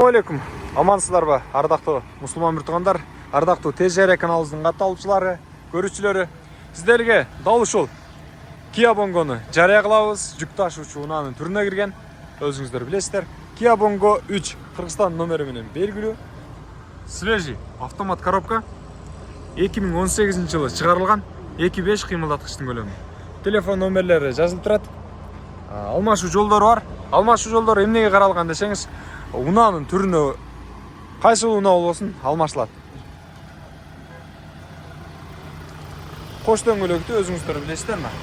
Алейкум, амансыздар ба, ардактуу мусулман муртугандар, ардактуу ТЖР каналыбыздын катталуучулары, көрүүчүлөрү. Сиздерге дал ушул Kia Bongo'ну жарыя кылабыз. Жүк ташуучу унаанын түрүнө кирген. Өзүңүздөр билесиздер. Kia Bongo 3 Кыргызстан номери менен белгилүү. Свежий автомат коробка. 2018 жылы чыгарылган 2.5 кыймылдаткычтын көлөмү. Телефон номерлери жазылып турат. Алмашуу жолдору бар. Алмашуу жолдору эмнеге каралган десеңиз, унаанын түрүнө кайсы унаа болбосун алмашылат. Кош дөңгөлөктү өзүңүздөр билесиздер ма?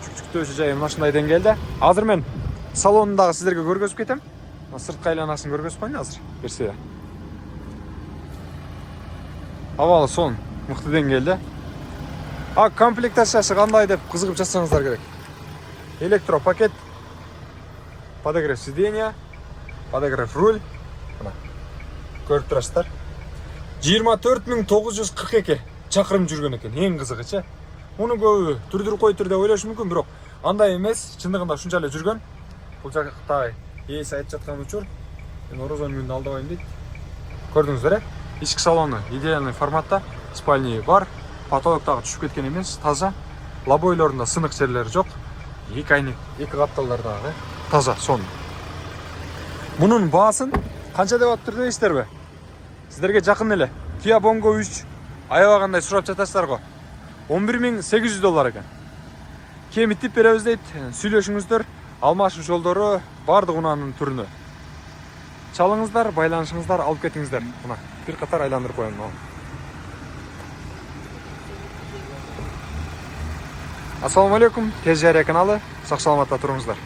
Жүктөөчү жайы ушундай деңгээлде. Азыр мен салонундагы сиздерге көргөзүп кетем. Сырткы айланасын көргөзүп коеюн азыр. Берсе. Абалы сон мыкты деңгээлде. Комплектациясы кандай деп кызыгып жатсаңыздар керек. Электропакет, подогрев сиденья, подогрев руль. Көрүп турасыздар. 24942 чакырым жүргөн экен. Эң кызыгычы. Муну көбү түрдүрүп койтур деп ойлошу мүмкүн, бирок андай эмес. Чындыгында ушунча эле жүргөн. Бул жакта ээси айтып жаткан учур. Мен орозон күндү алдабайм дейт. Көрдүңүздөр, ички салону идеальный форматта. Спальни бар. Потолок дагы түшүп кеткен эмес, таза. Лобойлорунда сынык жерлери жок. Эки айнек, эки капталдар дагы таза, сон. Мунун баасын канча деп атыптыр дейсиздерби? Сиздерге жакын эле Kia Bongo 3 аябагандай сурап жатасыздар го. $11.800 экен. Кемитип беребиз дейт. Сүйлөшүңүздөр, алмашуу жолдору бардык унаанын түрүнө. Чалыңыздар, байланышыңыздар, алып кетиңиздер. Мына бир катар айландырып коеюн. Ассаламу алейкум, ТЖР каналы. Сак саламатта туруңуздар.